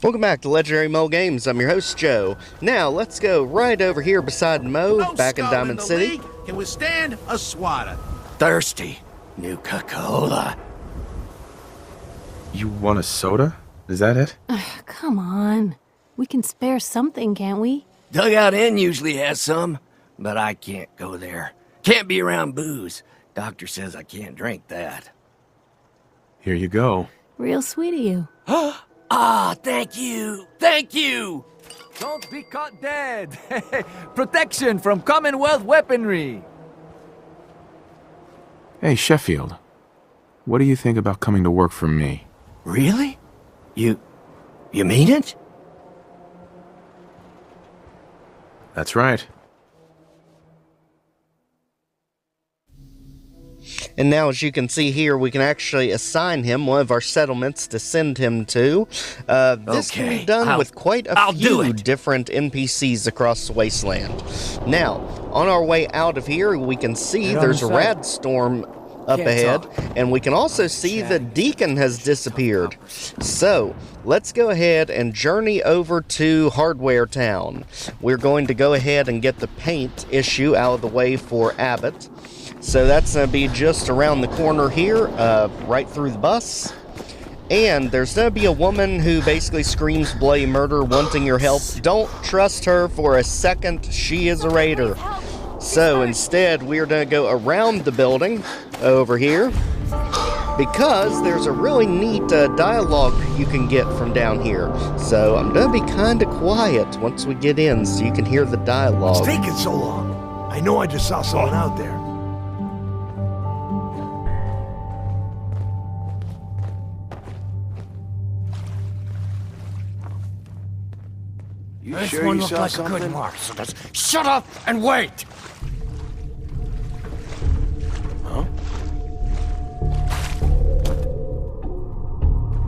Welcome back to Legendary Mo Games. I'm your host, Joe. Now, let's go right over here beside Mo, back in Diamond City. Can withstand a swatter. Thirsty. Nuka-Cola. You want a soda? Is that it? Come on. We can spare something, can't we? Dugout Inn usually has some, but I can't go there. Can't be around booze. Doctor says I can't drink that. Here you go. Real sweet of you. Ah, thank you. Thank you. Don't be caught dead. Protection from Commonwealth weaponry. Hey, Sheffield. What do you think about coming to work for me? Really? You mean it? That's right. And now, as you can see here, we can actually assign him one of our settlements to send him to. This can be done with quite a few different NPCs across the wasteland. Now, on our way out of here, we can see there's a rad storm up ahead, and we can also see that Deacon has disappeared. So, let's go ahead and journey over to Hardware Town. We're going to go ahead and get the paint issue out of the way for Abbot. So that's going to be just around the corner here, right through the bus. And there's going to be a woman who basically screams bloody murder, wanting your help. Don't trust her for a second. She is a raider. So instead, we're going to go around the building over here, because there's a really neat dialogue you can get from down here. So I'm going to be kind of quiet once we get in so you can hear the dialogue. It's taking so long. I know I just saw someone out there. This one looked like a good mark, so let's shut up and wait! Huh?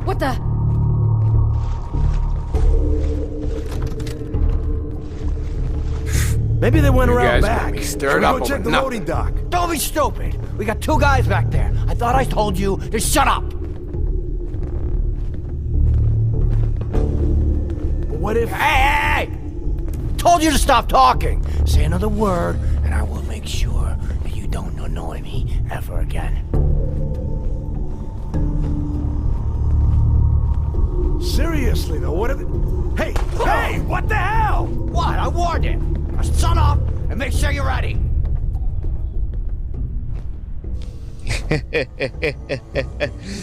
What the? Maybe they went around guys back. got me stirred up Go check over the nothing. loading dock. Don't be stupid! We got two guys back there. I thought I told you to shut up! What if... Hey! Told you to stop talking! Say another word, and I will make sure that you don't annoy me ever again. Seriously, though, what if... Hey! Hey! What the hell? What? I warned him! Now shut up and make sure you're ready!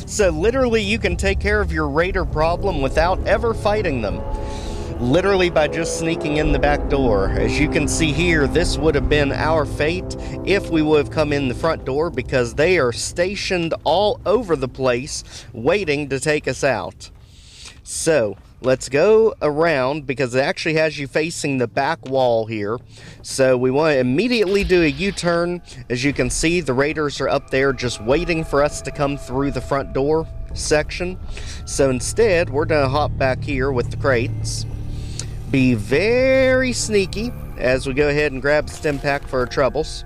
So literally you can take care of your raider problem without ever fighting them. Literally by just sneaking in the back door. As you can see here, this would have been our fate if we would have come in the front door, because they are stationed all over the place waiting to take us out. So let's go around, because it actually has you facing the back wall here. So we want to immediately do a U-turn. As you can see, the raiders are up there just waiting for us to come through the front door section. So instead, we're going to hop back here with the crates. Be very sneaky as we go ahead and grab a stim pack for our troubles.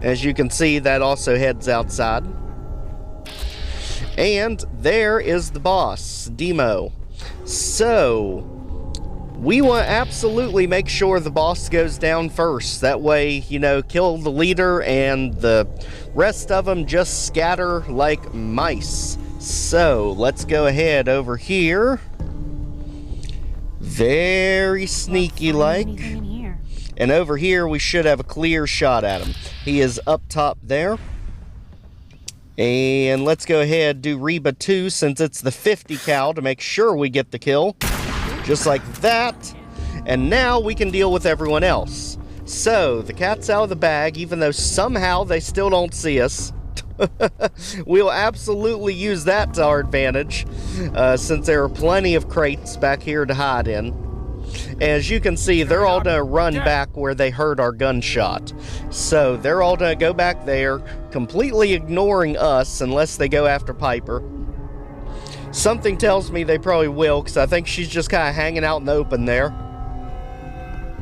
As you can see, that also heads outside. And there is the boss, Demo. So we want to absolutely make sure the boss goes down first. That way, you know, kill the leader and the rest of them just scatter like mice. So let's go ahead over here. Very sneaky like. And over here we should have a clear shot at him. He is up top there. And let's go ahead and do Reba 2, since it's the 50 cal, to make sure we get the kill. Just like that. And now we can deal with everyone else. So, the cat's out of the bag, even though somehow they still don't see us. We'll absolutely use that to our advantage, since there are plenty of crates back here to hide in. As you can see, they're all going to run back where they heard our gunshot. So they're all going to go back there, completely ignoring us unless they go after Piper. Something tells me they probably will, because I think she's just kind of hanging out in the open there.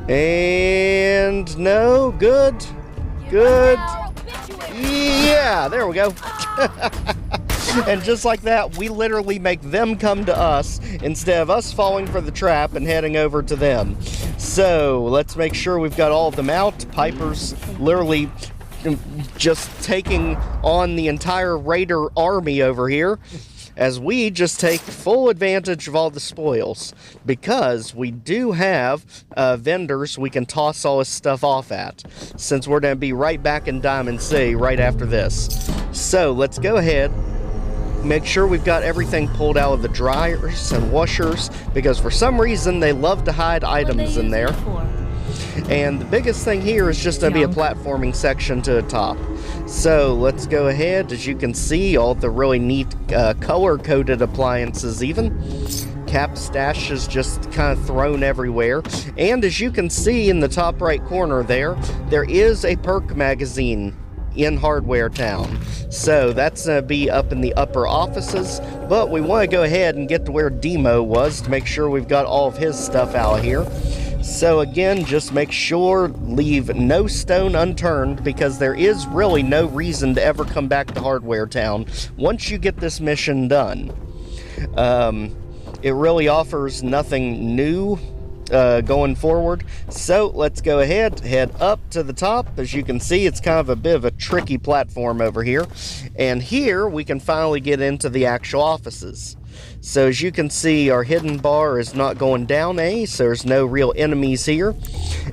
And no, good. Yeah, there we go. And just like that, we literally make them come to us instead of us falling for the trap and heading over to them. So let's make sure we've got all of them out. Piper's literally just taking on the entire raider army over here, as we just take full advantage of all the spoils, because we do have vendors we can toss all this stuff off at, since we're going to be right back in Diamond City right after this. So let's go ahead, make sure we've got everything pulled out of the dryers and washers, because for some reason they love to hide items in there. And the biggest thing here is just going to be a platforming section to the top. So let's go ahead. As you can see, all the really neat color-coded appliances even. Cap stash is just kind of thrown everywhere. And as you can see in the top right corner there is a Perk Magazine in Hardware Town. So that's going to be up in the upper offices, but we want to go ahead and get to where Demo was to make sure we've got all of his stuff out here. So again, just make sure, leave no stone unturned, because there is really no reason to ever come back to Hardware Town once you get this mission done. It really offers nothing new going forward. So let's go ahead, head up to the top. As you can see, it's kind of a bit of a tricky platform over here. And here we can finally get into the actual offices. So as you can see, our hidden bar is not going down any, so there's no real enemies here.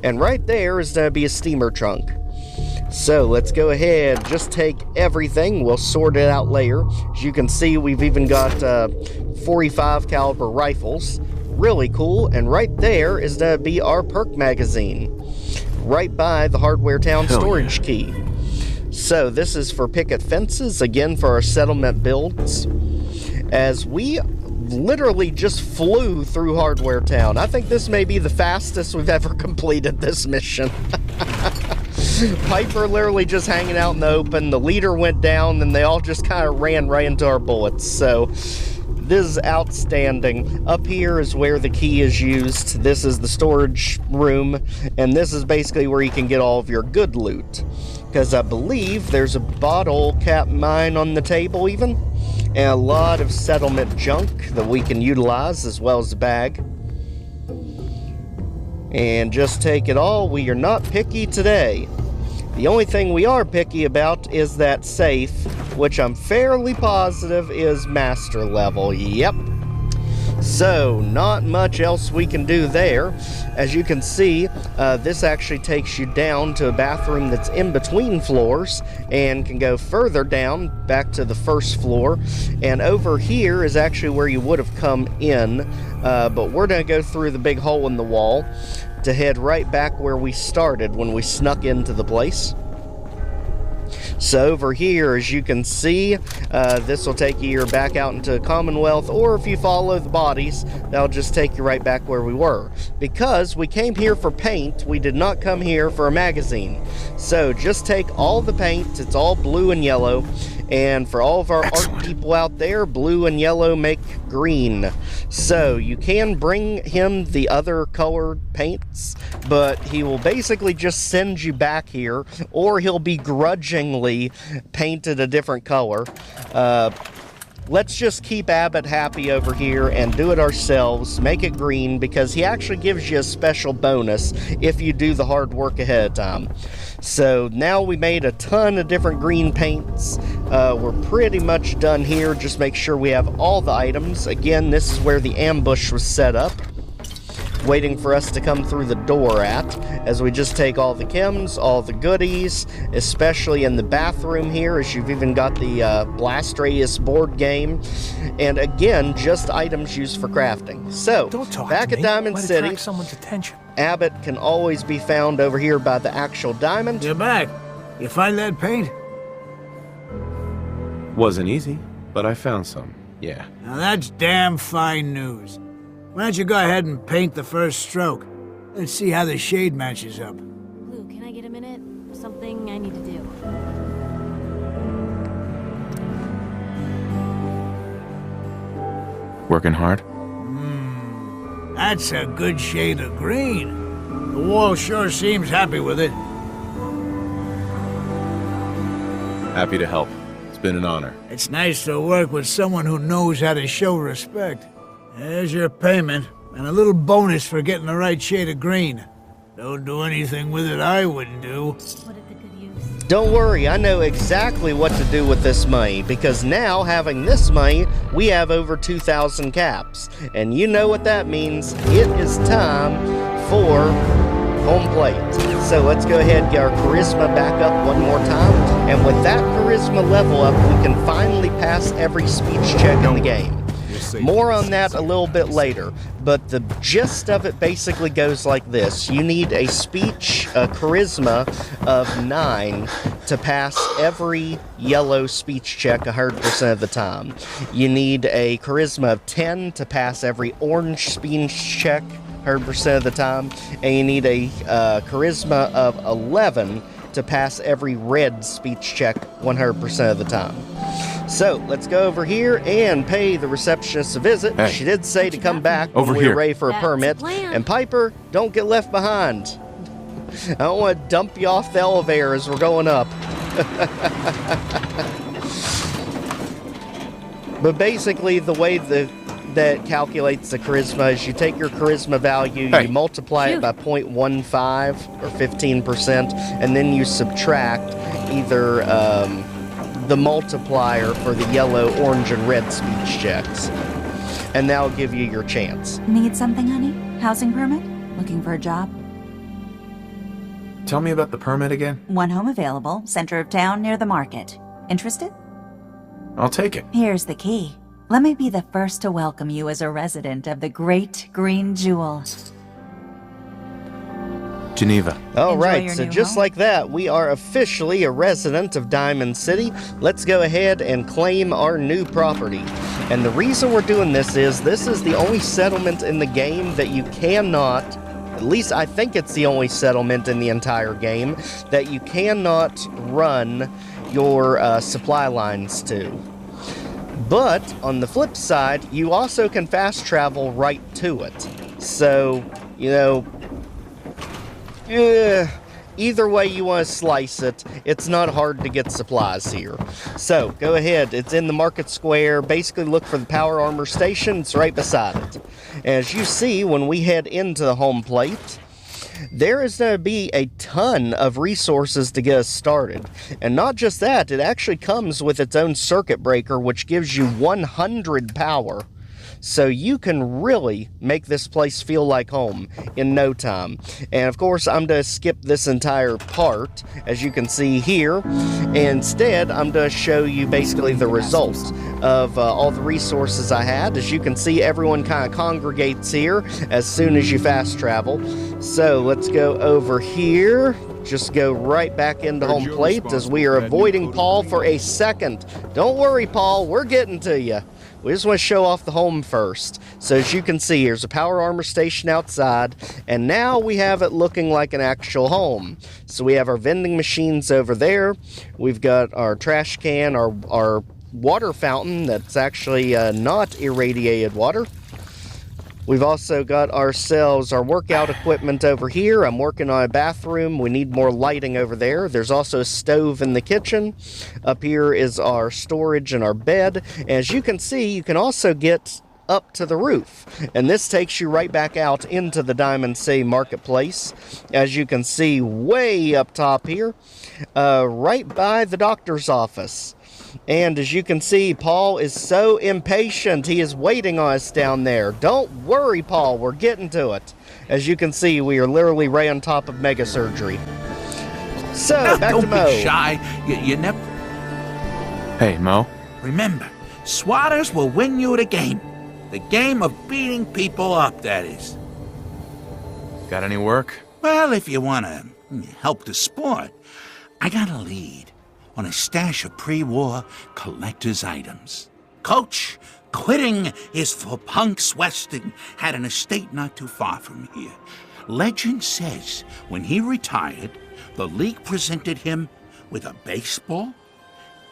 And right there is going to be a steamer trunk. So let's go ahead, just take everything, we'll sort it out later. As you can see, we've even got 45 caliber rifles. Really cool. And right there is going to be our Perk Magazine, right by the Hardware Town storage key. So this is for picket fences, again for our settlement builds. As we literally just flew through Hardware Town. I think this may be the fastest we've ever completed this mission. Piper literally just hanging out in the open. The leader went down and they all just kind of ran right into our bullets. So this is outstanding. Up here is where the key is used. This is the storage room, and this is basically where you can get all of your good loot. Because I believe there's a bottle cap mine on the table even, and a lot of settlement junk that we can utilize, as well as the bag. And just take it all. We are not picky today. The only thing we are picky about is that safe, which I'm fairly positive is master level. Yep. So, not much else we can do there. As you can see, this actually takes you down to a bathroom that's in between floors and can go further down back to the first floor. And over here is actually where you would have come in, but we're going to go through the big hole in the wall to head right back where we started when we snuck into the place. So over here, as you can see, this will take you back out into Commonwealth, or if you follow the bodies, that'll just take you right back where we were. Because we came here for paint, we did not come here for a magazine. So just take all the paint, it's all blue and yellow, and for all of our art people out there, blue and yellow make green. So you can bring him the other colored paints, but he will basically just send you back here, or he'll begrudgingly painted a different color. Let's just keep Abbot happy over here and do it ourselves. Make it green, because he actually gives you a special bonus if you do the hard work ahead of time. So now we made a ton of different green paints. We're pretty much done here. Just make sure we have all the items. Again, this is where the ambush was set up, waiting for us to come through the door at, as we just take all the chems, all the goodies, especially in the bathroom here, as you've even got the Blast Radius board game, and again, just items used for crafting. So, back at Diamond City, someone's attention. Abbot can always be found over here by the actual diamond. You're back. You find that paint? Wasn't easy, but I found some, yeah. Now that's damn fine news. Why don't you go ahead and paint the first stroke? Let's see how the shade matches up. Blue, can I get a minute? Something I need to do. Working hard? That's a good shade of green. The wall sure seems happy with it. Happy to help. It's been an honor. It's nice to work with someone who knows how to show respect. There's your payment, and a little bonus for getting the right shade of green. Don't do anything with it I wouldn't do. Put it to good use. Don't worry, I know exactly what to do with this money, because now, having this money, we have over 2,000 caps. And you know what that means. It is time for home plate. So let's go ahead and get our charisma back up one more time. And with that charisma level up, we can finally pass every speech check in the game. More on that a little bit later, but the gist of it basically goes like this. You need a charisma of 9 to pass every yellow speech check 100% of the time. You need a charisma of 10 to pass every orange speech check 100% of the time, and you need a charisma of 11 to pass every red speech check 100% of the time. So, let's go over here and pay the receptionist a visit. Hey. She did say to come back Over when we here. were ready for a That's permit. the plan. And Piper, don't get left behind. I don't want to dump you off the elevator as we're going up. But basically, the way that calculates the charisma is you take your charisma value, Hey. you multiply it Shoot. by 0.15 or 15%, and then you subtract either the multiplier for the yellow, orange, and red speech checks. And that'll give you your chance. Need something, honey? Housing permit? Looking for a job? Tell me about the permit again. One home available, center of town near the market. Interested? I'll take it. Here's the key. Let me be the first to welcome you as a resident of the Great Green Jewel. Geneva. All Enjoy right, your so new just home. like that, we are officially a resident of Diamond City. Let's go ahead and claim our new property. And the reason we're doing this is the only settlement in the game that you cannot, at least I think it's the only settlement in the entire game, that you cannot run your supply lines to. But on the flip side, you also can fast travel right to it. So, you know, either way you want to slice it, it's not hard to get supplies here. So, go ahead. It's in the market square. Basically, look for the power armor station. It's right beside it. As you see, when we head into the home plate, there is going to be a ton of resources to get us started. And not just that, it actually comes with its own circuit breaker, which gives you 100 power. So you can really make this place feel like home in no time. And of course, I'm going to skip this entire part, as you can see here. Instead, I'm going to show you basically the results of all the resources I had. As you can see, everyone kind of congregates here as soon as you fast travel. So let's go over here. Just go right back into home plate as we are avoiding Paul for a second. Don't worry, Paul, we're getting to you. We just want to show off the home first. So as you can see, here's a power armor station outside, and now we have it looking like an actual home. So we have our vending machines over there. We've got our trash can, our water fountain that's actually not irradiated water. We've also got ourselves our workout equipment over here. I'm working on a bathroom. We need more lighting over there. There's also a stove in the kitchen. Up here is our storage and our bed. As you can see, you can also get up to the roof. And this takes you right back out into the Diamond City Marketplace. As you can see way up top here, right by the doctor's office. And as you can see, Paul is so impatient. He is waiting on us down there. Don't worry, Paul. We're getting to it. As you can see, we are literally right on top of Mega Surgery. So, back to Mo. Don't be shy. You never... Hey, Mo. Remember, swatters will win you the game. The game of beating people up, that is. Got any work? Well, if you want to help the sport, I got a lead on a stash of pre-war collector's items. Coach, quitting is for punks Weston had an estate not too far from here. Legend says when he retired, the league presented him with a baseball,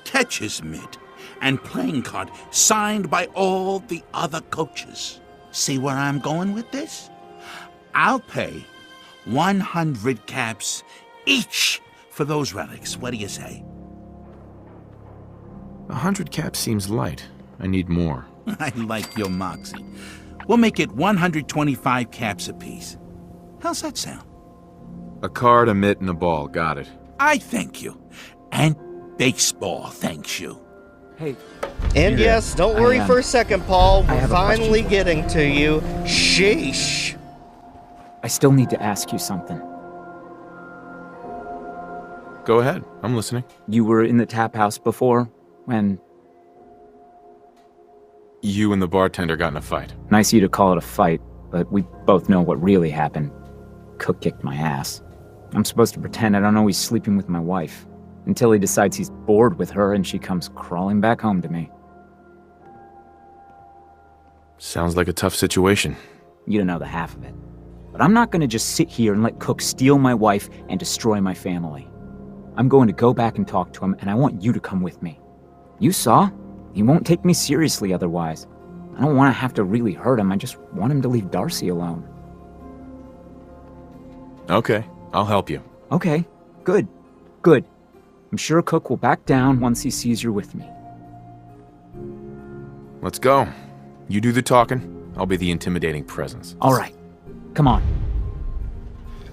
catcher's mitt, and playing card signed by all the other coaches. See where I'm going with this? I'll pay 100 caps each for those relics. What do you say? 100 caps seems light. I need more. I like your moxie. We'll make it 125 caps apiece. How's that sound? A card, a mitt, and a ball. Got it. I thank you. And baseball thanks you. Hey. And yes, don't worry for a second, Paul. We're have a finally question. getting to you. Sheesh. I still need to ask you something. Go ahead. I'm listening. You were in the tap house before, when... You and the bartender got in a fight. Nice of you to call it a fight, but we both know what really happened. Cook kicked my ass. I'm supposed to pretend I don't know he's sleeping with my wife, until he decides he's bored with her and she comes crawling back home to me. Sounds like a tough situation. You don't know the half of it. But I'm not gonna just sit here and let Cook steal my wife and destroy my family. I'm going to go back and talk to him, and I want you to come with me. You saw? He won't take me seriously otherwise. I don't want to have to really hurt him, I just want him to leave Darcy alone. Okay, I'll help you. Okay, good, good. I'm sure Cook will back down once he sees you're with me. Let's go. You do the talking, I'll be the intimidating presence. All right, come on.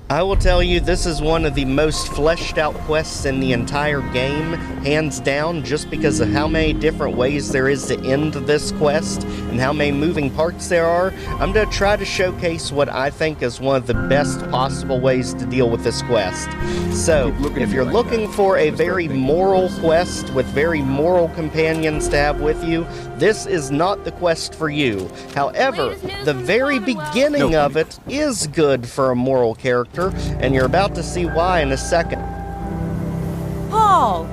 I will tell you, this is one of the most fleshed out quests in the entire game, hands down, just because of how many different ways there is to end this quest and how many moving parts there are. I'm going to try to showcase what I think is one of the best possible ways to deal with this quest. So, if you're looking for a very moral quest with very moral companions to have with you, this is not the quest for you. However, the very beginning of it is good for a moral character, and you're about to see why in a second. Paul,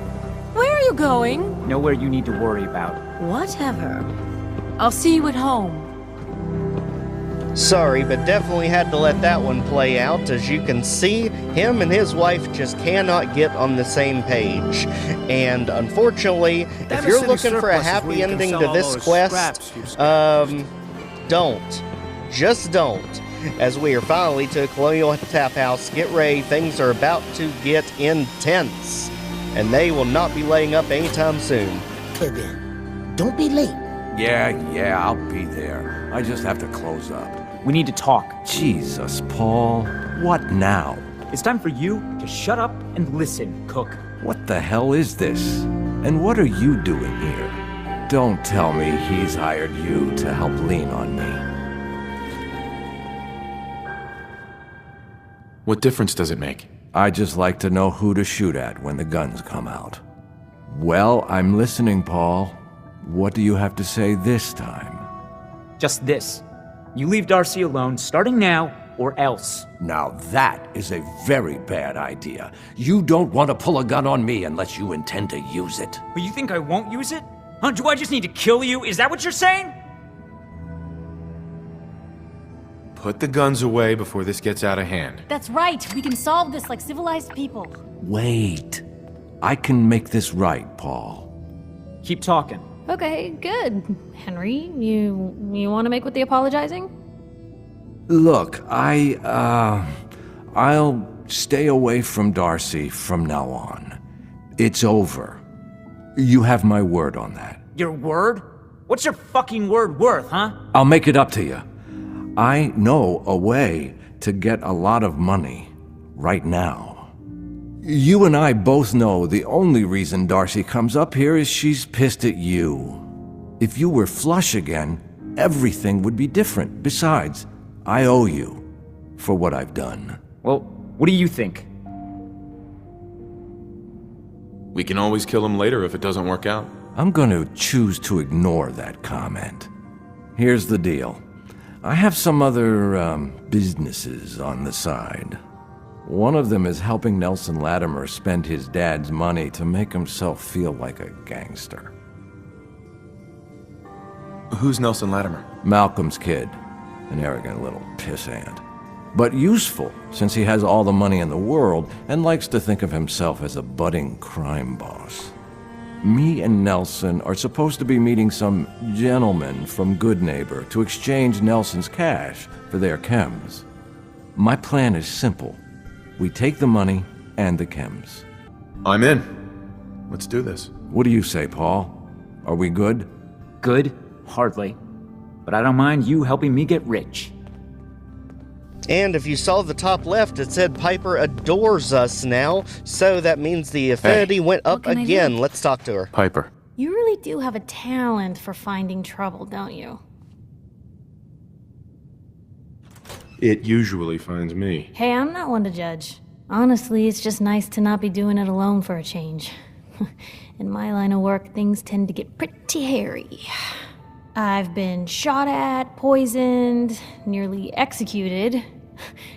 where are you going? Nowhere you need to worry about. Whatever. I'll see you at home. Sorry, but definitely had to let that one play out. As you can see, him and his wife just cannot get on the same page. And unfortunately, if you're looking for a happy ending to this quest, don't. Just don't. As we are finally to a Colonial Tap House, get ready, things are about to get intense. And they will not be letting up anytime soon. Don't be late. Yeah, I'll be there. I just have to close up. We need to talk. Jesus, Paul. What now? It's time for you to shut up and listen, Cook. What the hell is this? And what are you doing here? Don't tell me he's hired you to help lean on me. What difference does it make? I just like to know who to shoot at when the guns come out. Well, I'm listening, Paul. What do you have to say this time? Just this. You leave Darcy alone, starting now, or else. Now that is a very bad idea. You don't want to pull a gun on me unless you intend to use it. But you think I won't use it? Huh? Do I just need to kill you? Is that what you're saying? Put the guns away before this gets out of hand. That's right. We can solve this like civilized people. Wait. I can make this right, Paul. Keep talking. Okay, good. Henry, you want to make with the apologizing? Look, I'll stay away from Darcy from now on. It's over. You have my word on that. Your word? What's your fucking word worth, huh? I'll make it up to you. I know a way to get a lot of money right now. You and I both know the only reason Darcy comes up here is she's pissed at you. If you were flush again, everything would be different. Besides, I owe you for what I've done. Well, what do you think? We can always kill him later if it doesn't work out. I'm going to choose to ignore that comment. Here's the deal. I have some other, businesses on the side. One of them is helping Nelson Latimer spend his dad's money to make himself feel like a gangster. Who's Nelson Latimer? Malcolm's kid. An arrogant little pissant. But useful, since he has all the money in the world and likes to think of himself as a budding crime boss. Me and Nelson are supposed to be meeting some gentleman from Goodneighbor to exchange Nelson's cash for their chems. My plan is simple. We take the money and the chems. I'm in. Let's do this. What do you say, Paul? Are we good? Good? Hardly. But I don't mind you helping me get rich. And if you saw the top left, it said Piper adores us now, so that means the affinity went up again. Let's talk to her. Piper. You really do have a talent for finding trouble, don't you? It usually finds me. Hey, I'm not one to judge. Honestly, it's just nice to not be doing it alone for a change. In my line of work, things tend to get pretty hairy. I've been shot at, poisoned, nearly executed.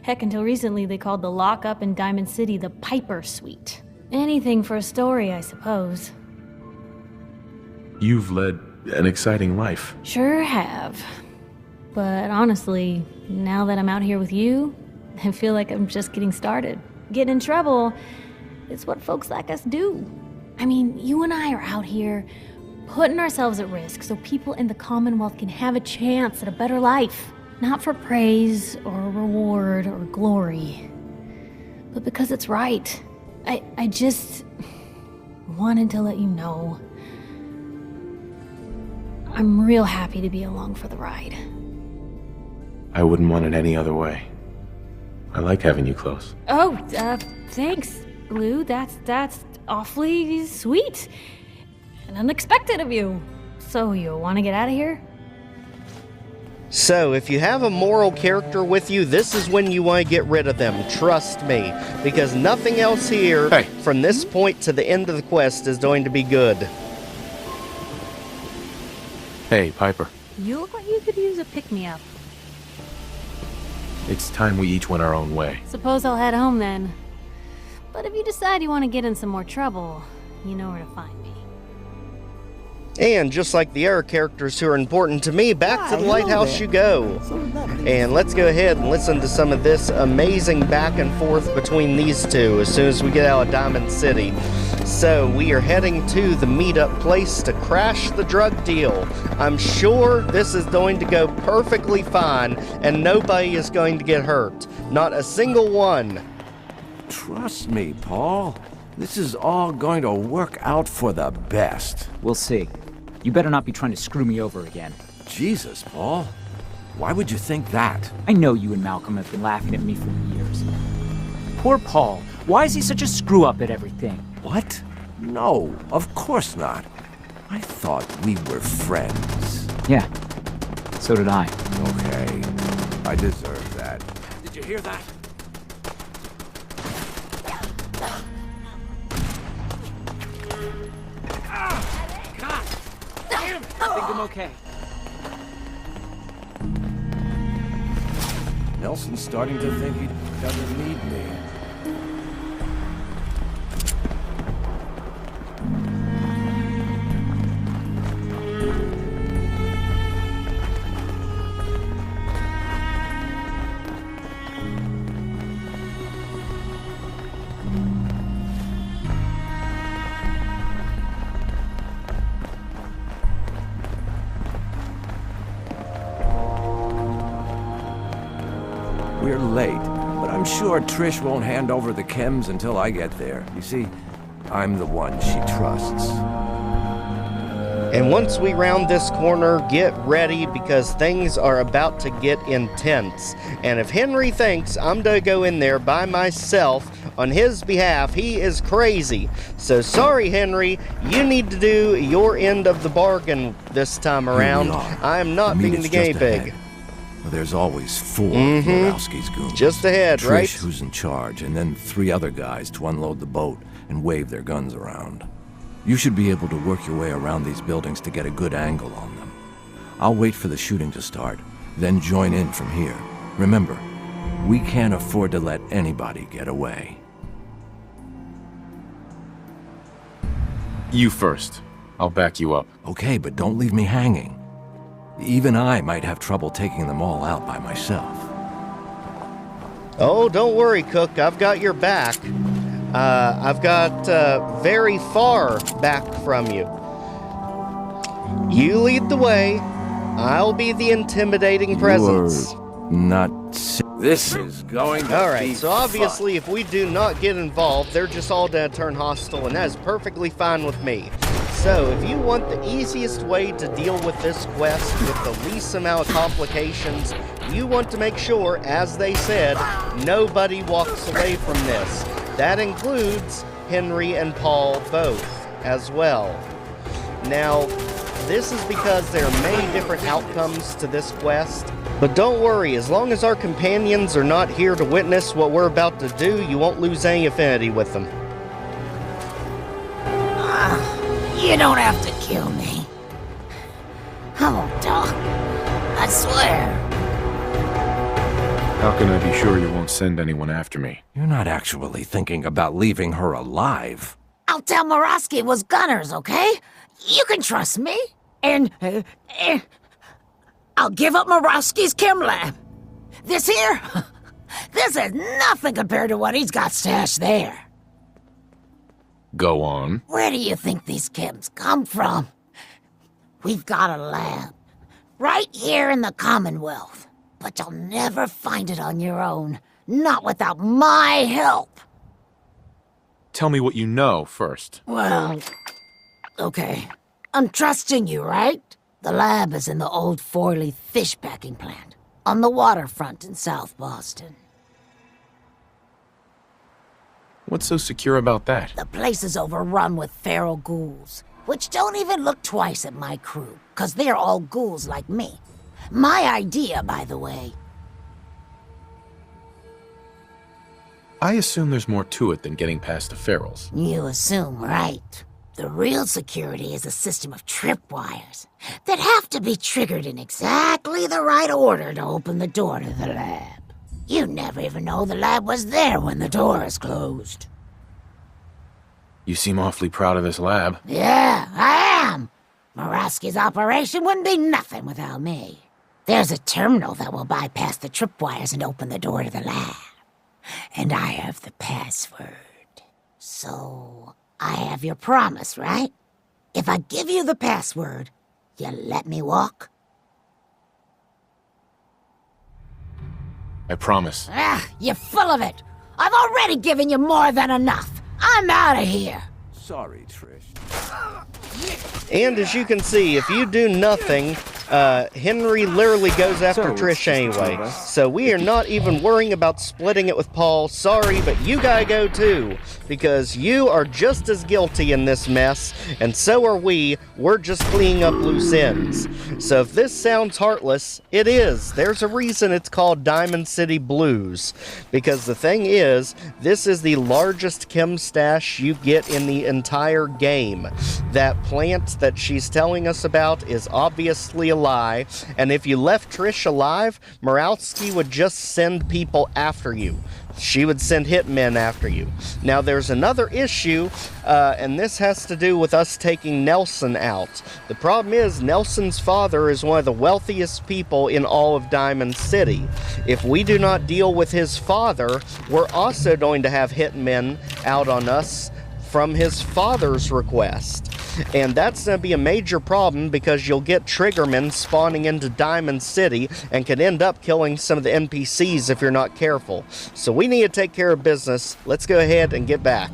Heck, until recently they called the lockup in Diamond City the Piper Suite. Anything for a story, I suppose. You've led an exciting life. Sure have. But honestly, now that I'm out here with you, I feel like I'm just getting started. Getting in trouble, it's what folks like us do. I mean, you and I are out here putting ourselves at risk so people in the Commonwealth can have a chance at a better life. Not for praise or reward or glory, but because it's right. I just wanted to let you know I'm real happy to be along for the ride. I wouldn't want it any other way. I like having you close. Oh, thanks, Blue. That's awfully sweet and unexpected of you. So you want to get out of here? So, if you have a moral character with you, this is when you want to get rid of them. Trust me. Because nothing else here, from this point to the end of the quest, is going to be good. Hey, Piper. You look like you could use a pick-me-up. It's time we each went our own way. Suppose I'll head home then. But if you decide you want to get in some more trouble, you know where to find me. And just like the other characters who are important to me, back to the lighthouse you go. And let's go ahead and listen to some of this amazing back and forth between these two as soon as we get out of Diamond City. So we are heading to the meetup place to crash the drug deal. I'm sure this is going to go perfectly fine and nobody is going to get hurt. Not a single one. Trust me, Paul. This is all going to work out for the best. We'll see. You better not be trying to screw me over again. Jesus, Paul. Why would you think that? I know you and Malcolm have been laughing at me for years. Poor Paul. Why is he such a screw-up at everything? What? No, of course not. I thought we were friends. Yeah, so did I. Okay, I deserve that. Did you hear that? I think I'm okay. Nelson's starting to think he doesn't need me. We're late, but I'm sure Trish won't hand over the chems until I get there. You see, I'm the one she trusts. And once we round this corner, get ready because things are about to get intense. And if Henry thinks I'm gonna go in there by myself on his behalf, he is crazy. So sorry, Henry, you need to do your end of the bargain this time around. I am not being the guinea pig. There's always 4 of Borowski's goons. Just ahead, Trish, right? who's in charge, and then 3 other guys to unload the boat and wave their guns around. You should be able to work your way around these buildings to get a good angle on them. I'll wait for the shooting to start, then join in from here. Remember, we can't afford to let anybody get away. You first. I'll back you up. Okay, but don't leave me hanging. Even I might have trouble taking them all out by myself. Oh, don't worry, Cook. I've got your back. I've got very far back from you. You lead the way. I'll be the intimidating presence. You're not... This is going to Alright, so obviously if we do not get involved, they're just all gonna turn hostile, and that is perfectly fine with me. So, if you want the easiest way to deal with this quest with the least amount of complications, you want to make sure, as they said, nobody walks away from this. That includes Henry and Paul both, as well. Now, this is because there are many different outcomes to this quest, but don't worry, as long as our companions are not here to witness what we're about to do, you won't lose any affinity with them. You don't have to kill me. I won't talk. I swear. How can I be sure you won't send anyone after me? You're not actually thinking about leaving her alive. I'll tell Morosky it was gunners, okay? You can trust me. And I'll give up Morosky's chem lab. This here, this is nothing compared to what he's got stashed there. Go on. Where do you think these chems come from? We've got a lab right here in the Commonwealth, but you'll never find it on your own, not without my help. Tell me what you know first. Well, okay. I'm trusting you, right? The lab is in the old Forley fish packing plant on the waterfront in South Boston. What's so secure about that? The place is overrun with feral ghouls, which don't even look twice at my crew, 'cause they're all ghouls like me. My idea, by the way. I assume there's more to it than getting past the ferals. You assume right. The real security is a system of tripwires that have to be triggered in exactly the right order to open the door to the lab. You never even know the lab was there when the door is closed. You seem awfully proud of this lab. Yeah, I am. Morosky's operation wouldn't be nothing without me. There's a terminal that will bypass the tripwires and open the door to the lab. And I have the password. So, I have your promise, right? If I give you the password, you let me walk? I promise. You're full of it. I've already given you more than enough. I'm out of here. Sorry, Trish. And as you can see, if you do nothing, Henry literally goes after Trish anyway. So we are not even worrying about splitting it with Paul. Sorry, but you gotta go too, because you are just as guilty in this mess, and so are we. We're just cleaning up loose ends. So if this sounds heartless, it is. There's a reason it's called Diamond City Blues, because the thing is, this is the largest chem stash you get in the entire game. That plant that she's telling us about is obviously a lie, and if you left Trish alive, Morosky would just send people after you. She would send hitmen after you. Now there's another issue, and this has to do with us taking Nelson out. The problem is Nelson's father is one of the wealthiest people in all of Diamond City. If we do not deal with his father, we're also going to have hitmen out on us from his father's request. And that's going to be a major problem because you'll get triggermen spawning into Diamond City and could end up killing some of the NPCs if you're not careful. So we need to take care of business. Let's go ahead and get back.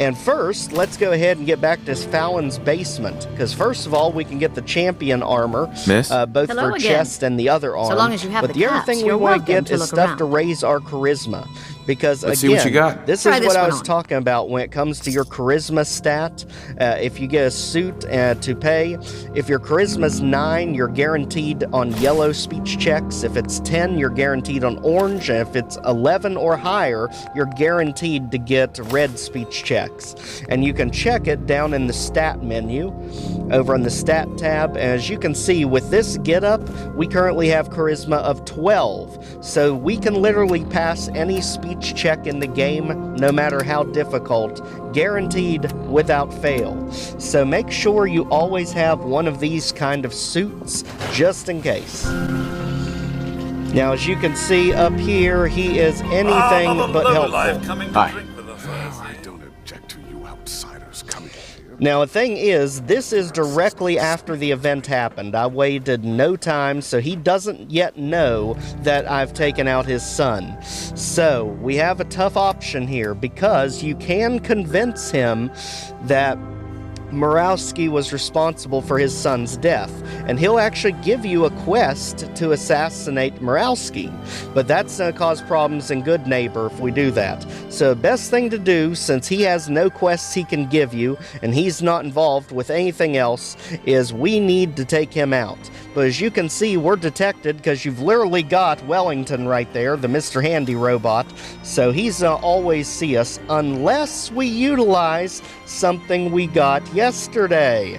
And first, let's go ahead and get back to Fallon's basement, because first of all, we can get the champion armor, Miss? both Hello for again. chest and the other arm. So long as you have but the the other caps, thing we you're want to welcome get to is look stuff around. to raise our charisma. Because Let's again, see what you got. this Try is this what I one was on. talking about when it comes to your charisma stat. If you get a suit to pay, if your charisma's 9, you're guaranteed on yellow speech checks. If it's 10, you're guaranteed on orange. And if it's 11 or higher, you're guaranteed to get red speech checks. And you can check it down in the stat menu over on the stat tab. And as you can see, with this getup, we currently have charisma of 12. So we can literally pass any speech check in the game, no matter how difficult, guaranteed without fail. So make sure you always have one of these kind of suits, just in case. Now, as you can see up here, he is anything but helpful. Hi. I don't object to you outsiders coming here. Now, the thing is, this is directly after the event happened. I waited no time, so he doesn't yet know that I've taken out his son. So, we have a tough option here, because you can convince him that Murawski was responsible for his son's death, and he'll actually give you a quest to assassinate Murawski. But that's going to cause problems in Good Neighbor if we do that. So best thing to do, since he has no quests he can give you, and he's not involved with anything else, is we need to take him out. But as you can see, we're detected because you've literally got Wellington right there, the Mr. Handy robot. So he's going to always see us unless we utilize something we got yesterday.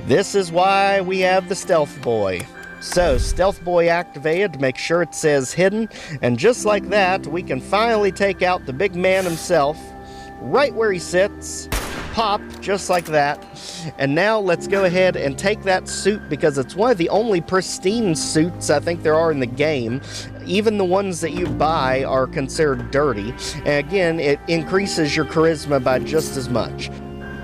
This is why we have the Stealth Boy. So, Stealth Boy activated to make sure it says hidden, and just like that, we can finally take out the big man himself, right where he sits. Pop, just like that. And now let's go ahead and take that suit, because it's one of the only pristine suits I think there are in the game. Even the ones that you buy are considered dirty. And again, it increases your charisma by just as much.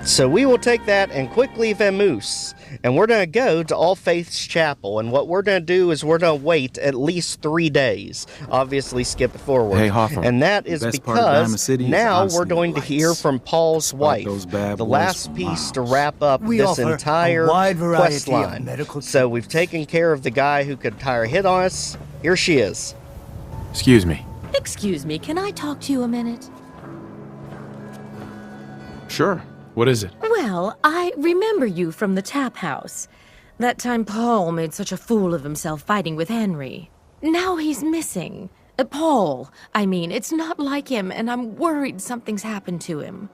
So we will take that and quickly vamoose. And we're going to go to All Faiths Chapel. And what we're going to do is we're going to wait at least 3 days. Obviously, skip it forward. Hey, Hoffer. And that is because now we're going to hear from Paul's wife. The last piece to wrap up this entire quest line. So we've taken care of the guy who could tire a hit on us. Here she is. Excuse me. Excuse me, can I talk to you a minute? Sure. What is it? Well, I remember you from the tap house. That time Paul made such a fool of himself fighting with Henry. Now he's missing. Paul, I mean, it's not like him, and I'm worried something's happened to him.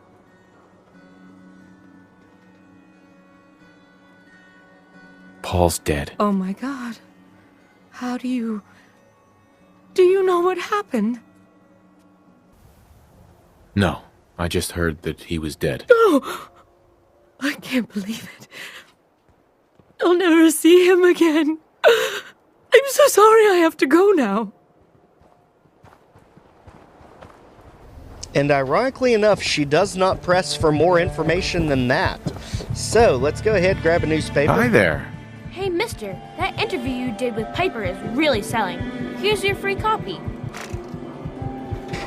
Paul's dead. Oh my God. How do you... Do you know what happened? No, I just heard that he was dead. Oh, I can't believe it. I'll never see him again. I'm so sorry I have to go now. And ironically enough, she does not press for more information than that. So, let's go ahead, grab a newspaper. Hi there. Hey, mister, that interview you did with Piper is really selling. Here's your free copy.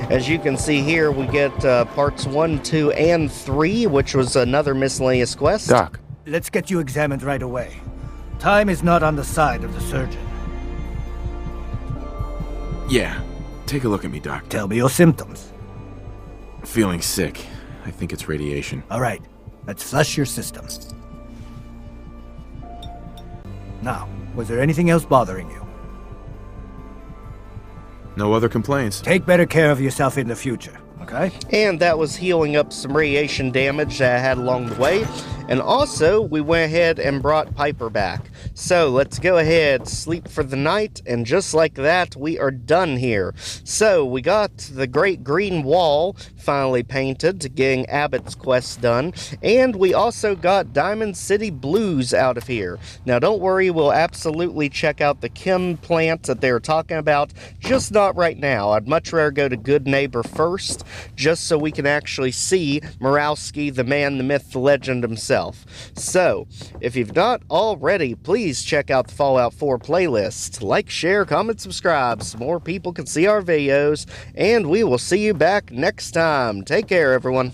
As you can see here, we get parts 1, 2, and 3, which was another miscellaneous quest. Doc. Let's get you examined right away. Time is not on the side of the surgeon. Yeah. Take a look at me, Doc. Tell me your symptoms. Feeling sick. I think it's radiation. All right. Let's flush your system. Now, was there anything else bothering you? No other complaints. Take better care of yourself in the future, okay? And that was healing up some radiation damage that I had along the way. And also, we went ahead and brought Piper back. So, let's go ahead, sleep for the night, and just like that, we are done here. So, we got the Great Green Wall finally painted, getting Abbot's quest done, and we also got Diamond City Blues out of here. Now, don't worry, we'll absolutely check out the Chem plant that they were talking about, just not right now. I'd much rather go to Good Neighbor first, just so we can actually see Murawski, the man, the myth, the legend himself. So, if you've not already, please check out the Fallout 4 playlist. Like, share, comment, subscribe so more people can see our videos, and we will see you back next time. Take care, everyone.